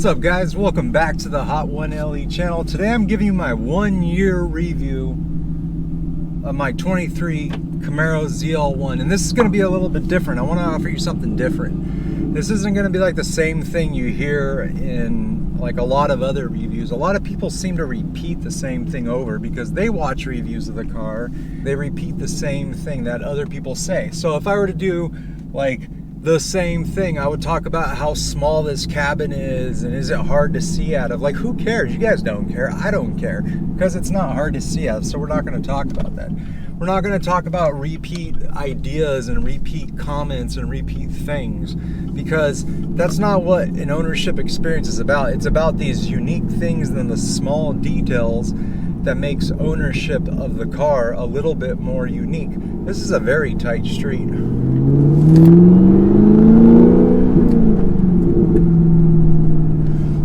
What's up guys, welcome back to the Hot 1 LE channel. Today I'm giving you my 1 year review of my 23 Camaro ZL1, and this is going to be a little bit different. I want to offer you something different. This isn't going to be like the same thing you hear in like a lot of other reviews. A lot of people seem to repeat the same thing over because they watch reviews of the car. They repeat the same thing that other people say. So if I were to do like the same thing, I would talk about how small this cabin is and is it hard to see out of. Like, who cares? You guys don't care. I don't care because it's not hard to see out of, so we're not going to talk about that. We're not going to talk about repeat ideas and repeat comments and repeat things, because that's not what an ownership experience is about. It's about these unique things and the small details that makes ownership of the car a little bit more unique. This is a very tight street.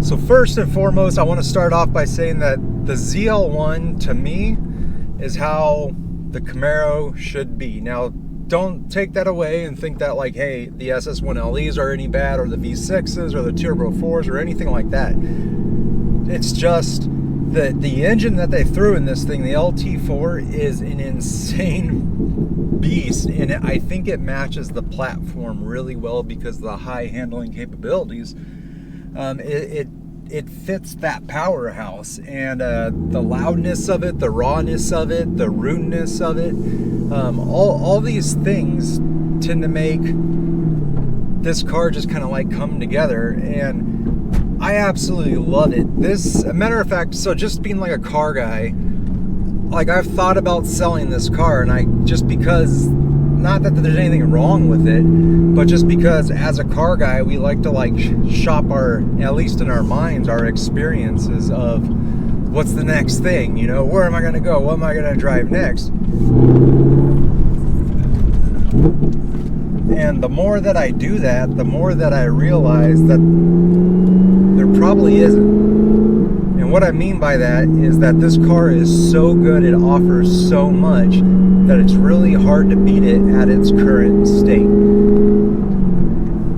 So first and foremost, I want to start off by saying that the ZL1 to me is how the Camaro should be. Now, don't take that away and think that like, hey, the SS1 LEs are any bad, or the V6s or the Turbo 4s or anything like that. It's just that the engine that they threw in this thing, the LT4, is an insane beast, and I think it matches the platform really well because of the high handling capabilities. It fits that powerhouse, and the loudness of it, the rawness of it, the rudeness of it, all these things tend to make this car just kind of like come together, and I absolutely love it. This, a matter of fact, so just being like a car guy, like I've thought about selling this car, and I just because, not that there's anything wrong with it, but just because as a car guy, we like to like shop our, at least in our minds, our experiences of what's the next thing, you know, where am I going to go? What am I going to drive next? And the more that I do that, the more that I realize that there probably isn't. And what I mean by that is that this car is so good, it offers so much, that it's really hard to beat it at its current state.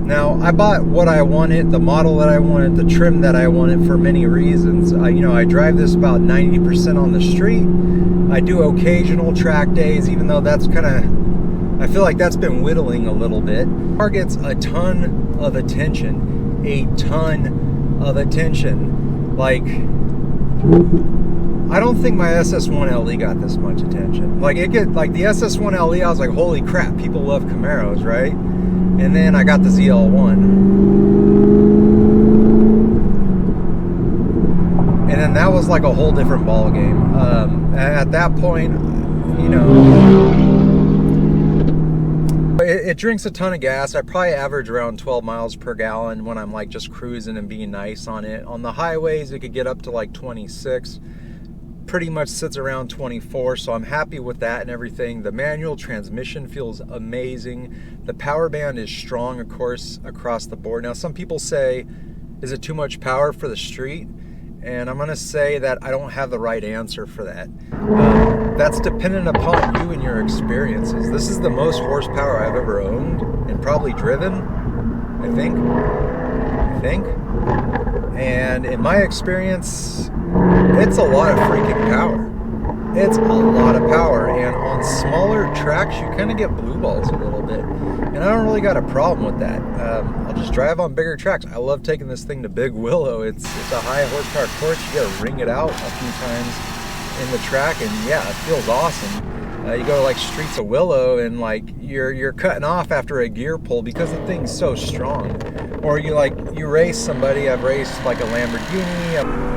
Now, I bought what I wanted, the model that I wanted, the trim that I wanted for many reasons. I drive this about 90% on the street. I do occasional track days, even though that's kind of, I feel like that's been whittling a little bit. The car gets a ton of attention, a ton of attention. Like, I don't think my SS1 LE got this much attention. Like the SS1 LE, I was like, holy crap, people love Camaros, right? And then I got the ZL1. And then that was like a whole different ball game. At that point, you know, it drinks a ton of gas. I probably average around 12 miles per gallon when I'm like just cruising and being nice on it. On the highways, it could get up to like 26. Pretty much sits around 24, so I'm happy with that and everything. The manual transmission feels amazing. The power band is strong, of course, across the board. Now, some people say, is it too much power for the street? And I'm gonna say that I don't have the right answer for that. That's dependent upon you and your experiences. This is the most horsepower I've ever owned and probably driven, I think. And in my experience, it's a lot of freaking power. It's a lot of power, and on smaller tracks, you kind of get blue balls a little bit. And I don't really got a problem with that. I'll just drive on bigger tracks. I love taking this thing to Big Willow. It's a high horsepower course. You gotta ring it out a few times in the track, and yeah, it feels awesome. You go to like Streets of Willow, and like you're cutting off after a gear pull because the thing's so strong. Or you race somebody. I've raced like a Lamborghini.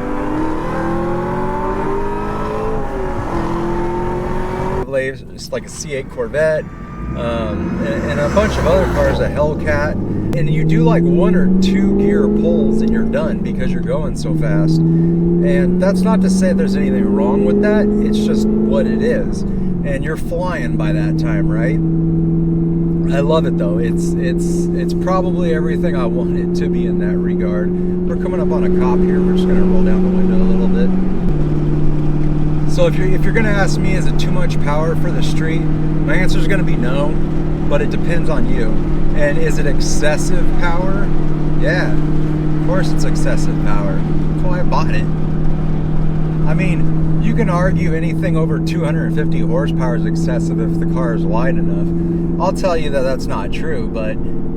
It's like a C8 Corvette, and a bunch of other cars, a Hellcat, and you do like 1 or 2 gear pulls and you're done because you're going so fast. And that's not to say there's anything wrong with that, it's just what it is, and you're flying by that time, right? I love it though. It's probably everything I want it to be in that regard. We're coming up on a cop here. We're just gonna roll down the window a little bit. So if you're gonna ask me, is it too much power for the street? My answer is gonna be no, but it depends on you. And is it excessive power? Yeah, of course it's excessive power. That's why I bought it. I mean, you can argue anything over 250 horsepower is excessive if the car is wide enough. I'll tell you that that's not true, but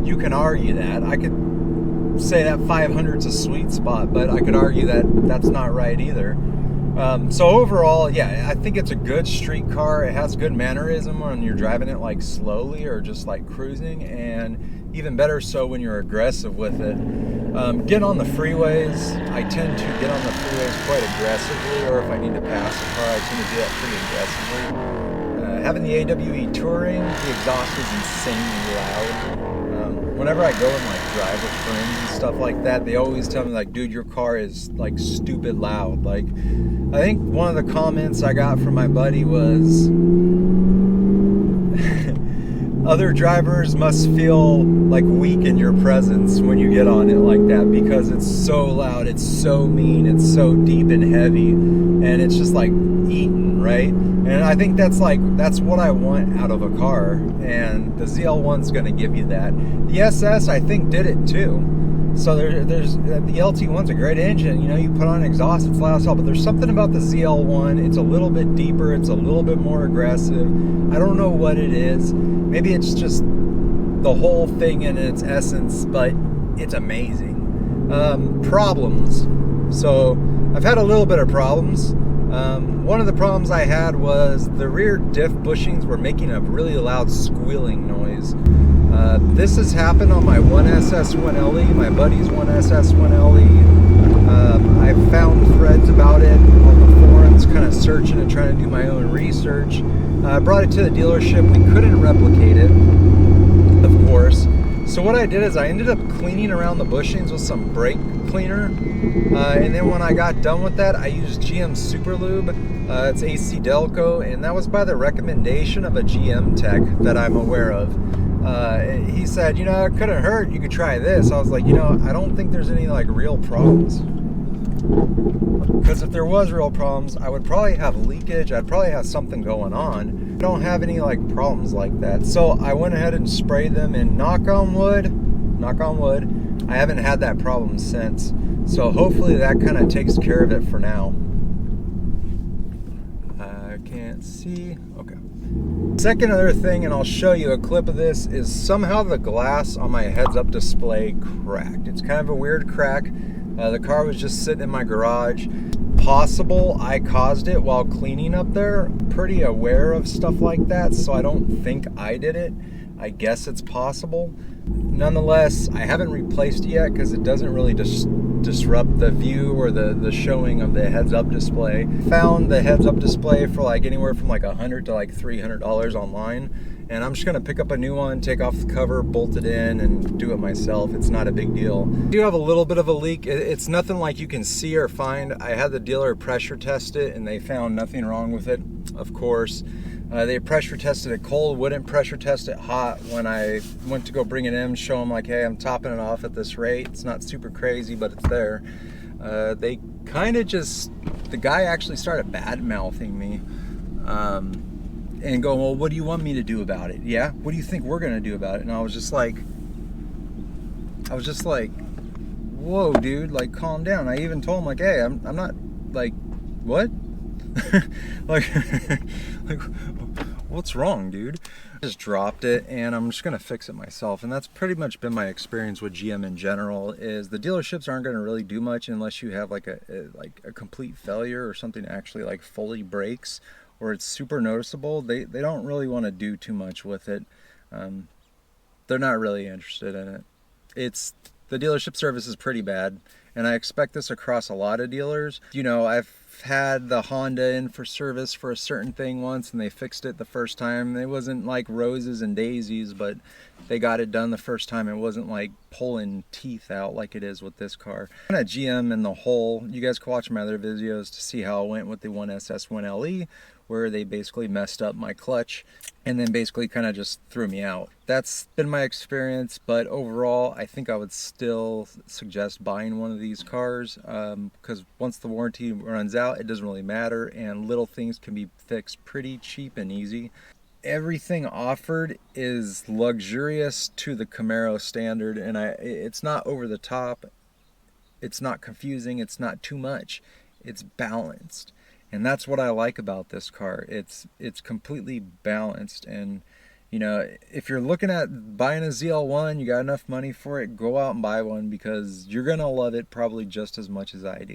you can argue that. I could say that 500 is a sweet spot, but I could argue that that's not right either. So overall, yeah, I think it's a good street car. It has good mannerism when you're driving it like slowly or just like cruising, and even better so when you're aggressive with it. Getting on the freeways, I tend to get on the freeways quite aggressively, or if I need to pass a car, I tend to do that pretty aggressively. Having the AWE Touring, the exhaust is insanely loud. Whenever I go and like drive with friends and stuff like that, they always tell me like, dude, your car is like stupid loud. Like, I think one of the comments I got from my buddy was, other drivers must feel like weak in your presence when you get on it like that, because it's so loud, it's so mean, it's so deep and heavy, and it's just like eating, right? And I think that's what I want out of a car, and the ZL1's going to give you that. The SS, I think, did it too. So there's the LT1's a great engine. You know, you put on an exhaust, it's loud as hell, but there's something about the ZL1. It's a little bit deeper, it's a little bit more aggressive. I don't know what it is. Maybe it's just the whole thing in its essence, but it's amazing. Problems. So I've had a little bit of problems. One of the problems I had was the rear diff bushings were making a really loud squealing noise. This has happened on my 1SS1LE, my buddy's 1SS1LE. I found threads about it on the forums, kind of searching and trying to do my own research. I brought it to the dealership. We couldn't replicate it, of course. So what I did is I ended up cleaning around the bushings with some brake cleaner. And then when I got done with that, I used GM Super Lube. It's AC Delco, and that was by the recommendation of a GM tech that I'm aware of. He said, you know, it couldn't hurt, you could try this. I was like, you know, I don't think there's any like real problems. Because if there was real problems, I would probably have leakage, I'd probably have something going on. I don't have any like problems like that. So I went ahead and sprayed them, and knock on wood, I haven't had that problem since. So hopefully that kind of takes care of it for now. I can't see. Okay. Second other thing, and I'll show you a clip of this, is somehow the glass on my heads-up display cracked. It's kind of a weird crack. The car was just sitting in my garage. Possible I caused it while cleaning up there. Pretty aware of stuff like that, so I don't think I did it. I guess it's possible. Nonetheless, I haven't replaced it yet because it doesn't really disrupt the view or the showing of the heads-up display. Found the heads-up display for like anywhere from like $100 to like $300 online, and I'm just gonna pick up a new one, take off the cover, bolt it in, and do it myself. It's not a big deal. I do have a little bit of a leak. It's nothing like you can see or find. I had the dealer pressure test it, and they found nothing wrong with it, of course. They pressure tested it cold, wouldn't pressure test it hot. When I went to go bring it in, show them like, hey, I'm topping it off at this rate. It's not super crazy, but it's there. They kind of just, the guy actually started bad mouthing me and going, well, what do you want me to do about it? Yeah, what do you think we're gonna do about it? And I was just like, whoa, dude, like calm down. I even told him like, hey, I'm not like, what? like what's wrong, dude? I just dropped it, and I'm just gonna fix it myself. And that's pretty much been my experience with GM in general, is the dealerships aren't gonna really do much unless you have like a complete failure or something actually like fully breaks, or it's super noticeable. They don't really want to do too much with it. They're not really interested in it. The dealership service is pretty bad, and I expect this across a lot of dealers. You know, I've had the Honda in for service for a certain thing once, and they fixed it the first time. It wasn't like roses and daisies, but they got it done the first time. It wasn't like pulling teeth out like it is with this car. Kind of GM in the whole. You guys can watch my other videos to see how it went with the 1SS1LE, where they basically messed up my clutch and then basically kind of just threw me out. That's been my experience, but overall I think I would still suggest buying one of these cars, because once the warranty runs out, it doesn't really matter, and little things can be fixed pretty cheap and easy. Everything offered is luxurious to the Camaro standard, and it's not over the top. It's not confusing, it's not too much. It's balanced. And that's what I like about this car. It's completely balanced. And you know, if you're looking at buying a ZL1, you got enough money for it, go out and buy one, because you're gonna love it probably just as much as I do.